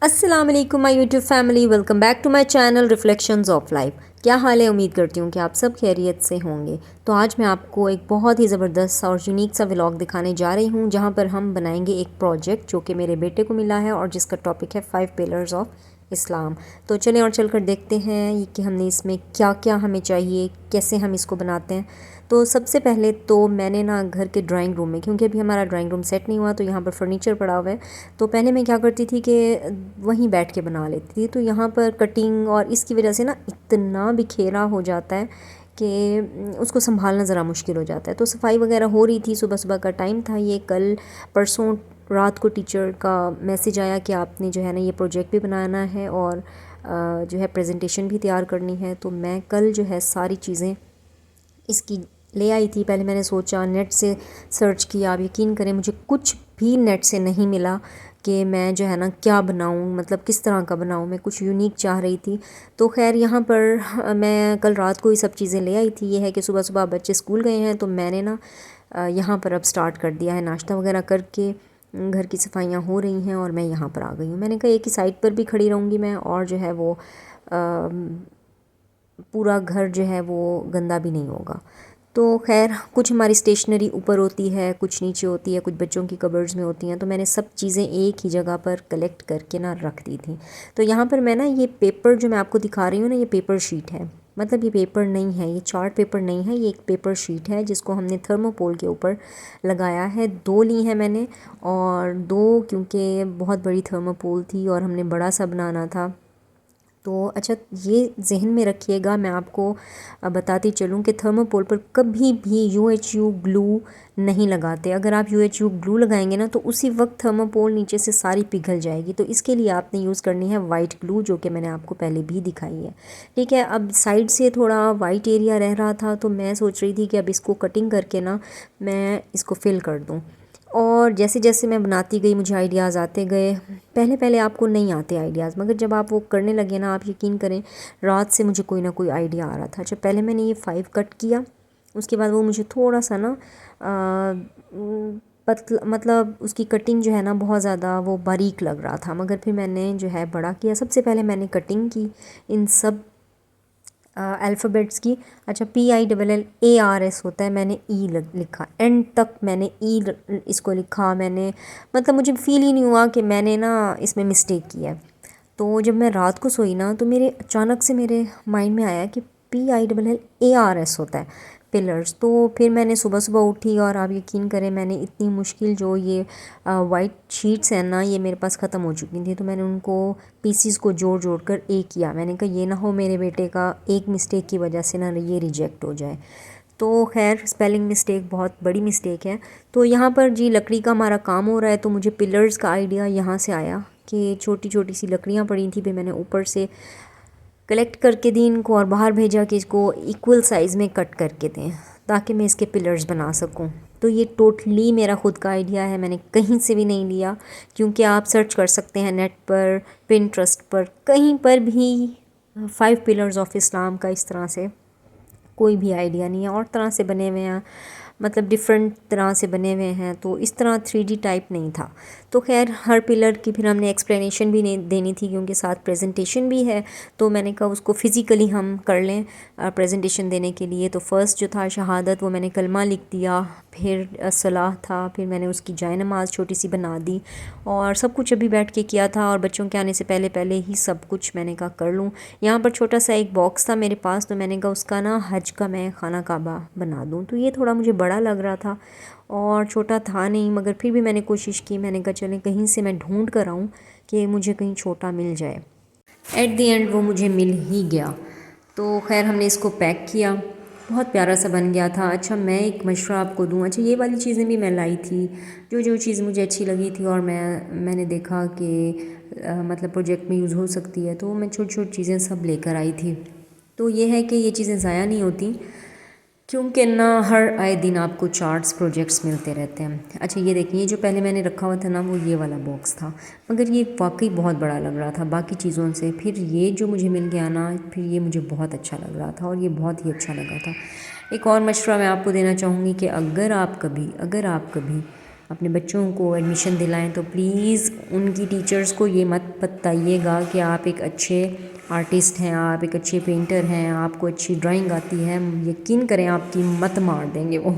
अस्सलाम वालेकुम my YouTube family, welcome back to my channel reflections of life. क्या हाल है? उम्मीद करती हूँ कि आप सब खैरियत से होंगे। तो आज मैं आपको एक बहुत ही ज़बरदस्त और यूनिक सा व्लॉग दिखाने जा रही हूँ, जहाँ पर हम बनाएंगे एक प्रोजेक्ट जो कि मेरे बेटे को मिला है और जिसका टॉपिक है 5 पिलर्स ऑफ इस्लाम। तो चलें और चलकर देखते हैं कि हमने इसमें क्या क्या हमें चाहिए, कैसे हम इसको बनाते हैं। तो सबसे पहले तो मैंने ना घर के ड्राइंग रूम में, क्योंकि अभी हमारा ड्राइंग रूम सेट नहीं हुआ तो यहाँ पर फर्नीचर पड़ा हुआ है, तो पहले मैं क्या करती थी कि वहीं बैठ के बना लेती थी। तो यहाँ पर कटिंग और इसकी वजह से ना इतना बिखेरा हो जाता है कि उसको संभालना ज़रा मुश्किल हो जाता है। तो सफाई वगैरह हो रही थी, सुबह सुबह का टाइम था ये। कल परसों रात को टीचर का मैसेज आया कि आपने जो है ना ये प्रोजेक्ट भी बनाना है और जो है प्रेजेंटेशन भी तैयार करनी है। तो मैं कल जो है सारी चीज़ें इसकी ले आई थी। पहले मैंने सोचा, नेट से सर्च किया। आप यकीन करें मुझे कुछ भी नेट से नहीं मिला कि मैं जो है ना क्या बनाऊं, मतलब किस तरह का बनाऊं। मैं कुछ यूनिक चाह रही थी। तो खैर यहाँ पर मैं कल रात को ही सब चीज़ें ले आई थी। ये है कि सुबह सुबह बच्चे स्कूल गए हैं तो मैंने ना यहाँ पर अब स्टार्ट कर दिया है। नाश्ता वगैरह करके घर की सफाइयाँ हो रही हैं और मैं यहाँ पर आ गई हूँ। मैंने कहा एक ही साइड पर भी खड़ी रहूँगी मैं, और जो है वो पूरा घर जो है वो गंदा भी नहीं होगा। तो खैर कुछ हमारी स्टेशनरी ऊपर होती है, कुछ नीचे होती है, कुछ बच्चों की कबर्ड्स में होती हैं। तो मैंने सब चीज़ें एक ही जगह पर कलेक्ट करके ना रख दी थी। तो यहाँ पर मैं ना ये पेपर जो मैं आपको दिखा रही हूँ ना, ये पेपर शीट है। मतलब ये पेपर नहीं है, ये चार्ट पेपर नहीं है, ये एक पेपर शीट है जिसको हमने थर्मोपोल के ऊपर लगाया है। 2 ली हैं मैंने, और 2 क्योंकि बहुत बड़ी थर्मोपोल थी और हमने बड़ा सा बनाना था। तो अच्छा, ये जहन में रखिएगा। मैं आपको बताती चलूँ कि थर्मोपोल पर कभी भी UHU ग्लू नहीं लगाते। अगर आप UHU ग्लू लगाएंगे ना तो उसी वक्त थर्मोपोल नीचे से सारी पिघल जाएगी। तो इसके लिए आपने यूज़ करनी है वाइट ग्लू, जो कि मैंने आपको पहले भी दिखाई है। ठीक है, अब साइड से थोड़ा वाइट एरिया रह रहा था तो मैं सोच रही थी कि अब इसको कटिंग करके ना मैं इसको फिल कर दूँ। और जैसे जैसे मैं बनाती गई मुझे आइडियाज़ आते गए। पहले पहले आपको नहीं आते आइडियाज़, मगर जब आप वो करने लगे ना, आप यकीन करें रात से मुझे कोई ना कोई आइडिया आ रहा था। जब पहले मैंने ये 5 कट किया, उसके बाद वो मुझे थोड़ा सा ना पतला, मतलब उसकी कटिंग जो है ना बहुत ज़्यादा वो बारीक लग रहा था। मगर फिर मैंने जो है बड़ा किया। सबसे पहले मैंने कटिंग की इन सब अल्फ़ाबेट्स की। अच्छा, PILLARS होता है, मैंने लिखा एंड तक। मैंने इसको लिखा। मैंने मतलब मुझे फ़ील ही नहीं हुआ कि मैंने ना इसमें मिस्टेक किया है। तो जब मैं रात को सोई ना तो मेरे अचानक से मेरे माइंड में आया कि PILLARS होता है पिलर्स। तो फिर मैंने सुबह सुबह उठी और आप यकीन करें मैंने इतनी मुश्किल जो ये वाइट शीट्स हैं ना, ये मेरे पास ख़त्म हो चुकी थी। तो मैंने उनको पीसीस को जोड़ जोड़ कर एक किया। मैंने कहा ये ना हो मेरे बेटे का एक मिस्टेक की वजह से ना ये रिजेक्ट हो जाए। तो खैर स्पेलिंग मिस्टेक बहुत बड़ी मिस्टेक है। तो यहाँ पर जी लकड़ी का हमारा काम हो रहा है। तो मुझे पिलर्स का आइडिया यहाँ से आया कि छोटी छोटी सी लकड़ियाँ पड़ी थी, फिर मैंने ऊपर से कलेक्ट करके दी इनको और बाहर भेजा कि इसको इक्वल साइज़ में कट करके दें ताकि मैं इसके पिलर्स बना सकूं। तो ये टोटली मेरा ख़ुद का आइडिया है, मैंने कहीं से भी नहीं लिया। क्योंकि आप सर्च कर सकते हैं नेट पर, पिंटरेस्ट पर, कहीं पर भी 5 पिलर्स ऑफ इस्लाम का इस तरह से कोई भी आइडिया नहीं है। और तरह से बने हुए हैं, मतलब डिफरेंट तरह से बने हुए हैं। तो इस तरह 3D टाइप नहीं था। तो खैर हर पिलर की फिर हमने एक्सप्लेनेशन भी नहीं देनी थी, क्योंकि साथ प्रेजेंटेशन भी है। तो मैंने कहा उसको फ़िज़िकली हम कर लें प्रेजेंटेशन देने के लिए। तो फ़र्स्ट जो था शहादत, वो मैंने कलमा लिख दिया। फिर सलाह था, फिर मैंने उसकी जाए नमाज़ छोटी सी बना दी। और सब कुछ अभी बैठ के किया था, और बच्चों के आने से पहले पहले ही सब कुछ मैंने कहा कर लूँ। यहाँ पर छोटा सा एक बॉक्स था मेरे पास, तो मैंने कहा उसका ना हज का मैं खाना काबा बना दूँ। तो ये थोड़ा मुझे बड़ा लग रहा था और छोटा था नहीं, मगर फिर भी मैंने कोशिश की। मैंने कहा चलें कहीं से मैं ढूंढ कर आऊँ कि मुझे कहीं छोटा मिल जाए। एट द एंड वो मुझे मिल ही गया। तो खैर हमने इसको पैक किया, बहुत प्यारा सा बन गया था। अच्छा, मैं एक मशवरा आपको दूँ। अच्छा, ये वाली चीज़ें भी मैं लाई थी, जो जो चीज़ मुझे अच्छी लगी थी और मैंने देखा कि मतलब प्रोजेक्ट में यूज़ हो सकती है, तो मैं छोटी छोटी चीज़ें सब लेकर आई थी। तो ये है कि ये चीज़ें ज़ाया नहीं होती, क्योंकि ना हर आए दिन आपको चार्ट्स प्रोजेक्ट्स मिलते रहते हैं। अच्छा, ये देखिए जो पहले मैंने रखा हुआ था ना, वो ये वाला बॉक्स था, मगर ये वाकई बहुत बड़ा लग रहा था बाकी चीज़ों से। फिर ये जो मुझे मिल गया ना, फिर ये मुझे बहुत अच्छा लग रहा था और ये बहुत ही अच्छा लगा था। एक और मशवरा मैं आपको देना चाहूँगी कि अगर आप कभी अपने बच्चों को एडमिशन दिलाएं तो प्लीज़ उनकी टीचर्स को ये मत बताइएगा कि आप एक अच्छे आर्टिस्ट हैं, आप एक अच्छे पेंटर हैं, आपको अच्छी ड्राइंग आती है। यकीन करें आपकी मत मार देंगे वो।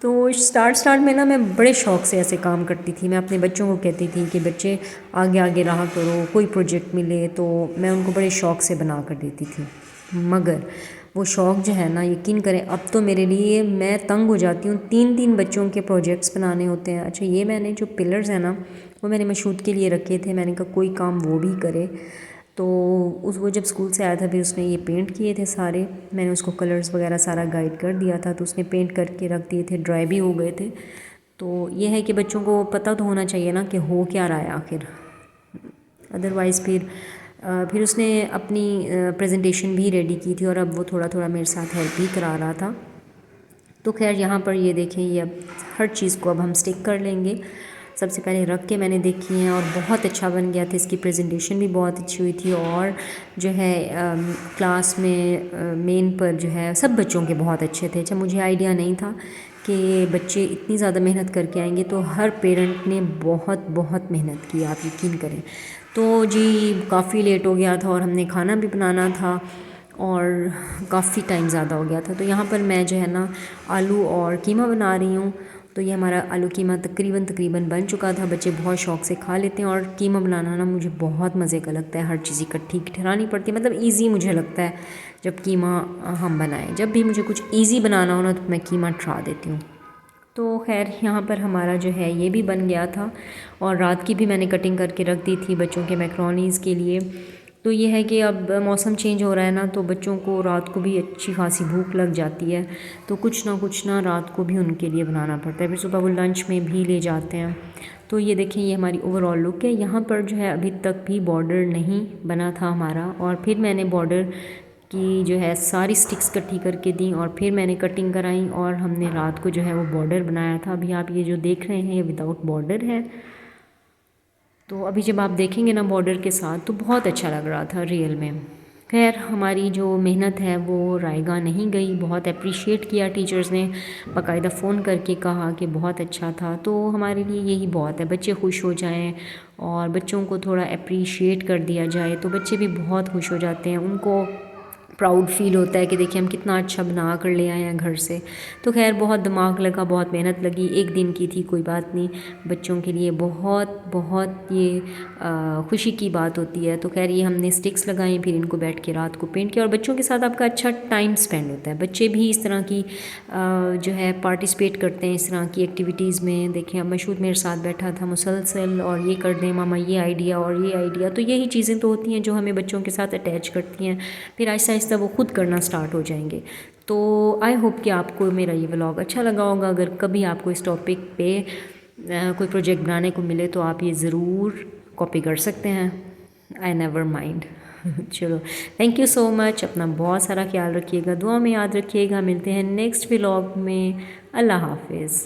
तो स्टार्ट में ना मैं बड़े शौक़ से ऐसे काम करती थी। मैं अपने बच्चों को कहती थी कि बच्चे आगे आगे रहा करो, कोई प्रोजेक्ट मिले तो मैं उनको बड़े शौक़ से बना कर देती थी। मगर वो शौक़ जो है ना, यकीन करें अब तो मेरे लिए मैं तंग हो जाती हूँ। 3 बच्चों के प्रोजेक्ट्स बनाने होते हैं। अच्छा, ये मैंने जो पिलर्स हैं ना, वो मैंने मशहूद के लिए रखे थे। मैंने कहा कोई काम वो भी करे। तो वो जब स्कूल से आया था फिर उसने ये पेंट किए थे सारे। मैंने उसको कलर्स वगैरह सारा गाइड कर दिया था, तो उसने पेंट करके रख दिए थे, ड्राई भी हो गए थे। तो ये है कि बच्चों को पता तो होना चाहिए ना कि हो क्या रहा है आखिर। अदरवाइज़ फिर उसने अपनी प्रेजेंटेशन भी रेडी की थी और अब वो थोड़ा थोड़ा मेरे साथ हेल्प भी करा रहा था। तो खैर यहाँ पर ये देखें, ये अब हर चीज़ को अब हम स्टिक कर लेंगे। सबसे पहले रख के मैंने देखी हैं और बहुत अच्छा बन गया था। इसकी प्रेजेंटेशन भी बहुत अच्छी हुई थी और जो है क्लास में मेन पर जो है सब बच्चों के बहुत अच्छे थे। अच्छा, मुझे आइडिया नहीं था कि बच्चे इतनी ज़्यादा मेहनत करके आएंगे, तो हर पेरेंट ने बहुत बहुत मेहनत की, आप यकीन करें। तो जी काफ़ी लेट हो गया था और हमने खाना भी बनाना था और काफ़ी टाइम ज़्यादा हो गया था। तो यहाँ पर मैं जो है ना आलू और कीमा बना रही हूँ। तो ये हमारा आलू कीमा तकरीबन बन चुका था। बच्चे बहुत शौक़ से खा लेते हैं और कीमा बनाना ना मुझे बहुत मज़े का लगता है। हर चीज़ इकट्ठी ठहरानी पड़ती है, मतलब ईज़ी मुझे लगता है जब कीमा हम बनाएं। जब भी मुझे कुछ ईज़ी बनाना हो ना तो मैं कीमा ठहरा देती हूँ। तो खैर यहाँ पर हमारा जो है ये भी बन गया था और रात की भी मैंने कटिंग करके रख दी थी बच्चों के मैक्रोनीज़ के लिए। तो ये है कि अब मौसम चेंज हो रहा है ना, तो बच्चों को रात को भी अच्छी खासी भूख लग जाती है, तो कुछ ना रात को भी उनके लिए बनाना पड़ता है। फिर सुबह वो लंच में भी ले जाते हैं। तो ये देखें, ये हमारी ओवरऑल लुक है। यहाँ पर जो है अभी तक भी बॉर्डर नहीं बना था हमारा, और फिर मैंने बॉर्डर की जो है सारी स्टिक्स इकट्ठी करके दी और फिर मैंने कटिंग कराई और हमने रात को जो है वो बॉर्डर बनाया था। अभी आप ये जो देख रहे हैं ये विदाउट बॉर्डर है। तो अभी जब आप देखेंगे ना बॉर्डर के साथ तो बहुत अच्छा लग रहा था रियल में। खैर हमारी जो मेहनत है वो रायगा नहीं गई, बहुत अप्रिशिएट किया टीचर्स ने, बाकायदा फ़ोन करके कहा कि बहुत अच्छा था। तो हमारे लिए यही बहुत है, बच्चे खुश हो जाएं और बच्चों को थोड़ा अप्रिशिएट कर दिया जाए तो बच्चे भी बहुत खुश हो जाते हैं। उनको प्राउड फील होता है कि देखिए हम कितना अच्छा बना कर ले आए हैं घर से। तो खैर बहुत दिमाग लगा, बहुत मेहनत लगी। एक दिन की थी, कोई बात नहीं, बच्चों के लिए बहुत बहुत ये खुशी की बात होती है। तो खैर ये हमने स्टिक्स लगाई, फिर इनको बैठ के रात को पेंट किया और बच्चों के साथ आपका अच्छा टाइम स्पेंड होता है। बच्चे भी इस तरह की जो है पार्टिसिपेट करते हैं इस तरह की एक्टिविटीज़ में। देखिए अब मशहूद मेरे साथ बैठा था मुसलसल, और ये कर दें मामा ये आइडिया और ये आइडिया। तो यही चीज़ें तो होती हैं जो हमें बच्चों के साथ अटैच करती हैं, फिर आहिस्ता आहिस्ता वो खुद करना स्टार्ट हो जाएंगे। तो आई होप कि आपको मेरा ये व्लॉग अच्छा लगा होगा। अगर कभी आपको इस टॉपिक पे कोई प्रोजेक्ट बनाने को मिले तो आप ये ज़रूर कॉपी कर सकते हैं, आई नेवर माइंड। चलो, थैंक यू सो मच। अपना बहुत सारा ख्याल रखिएगा, दुआ में याद रखिएगा। मिलते हैं नेक्स्ट व्लॉग में। अल्लाह हाफिज़।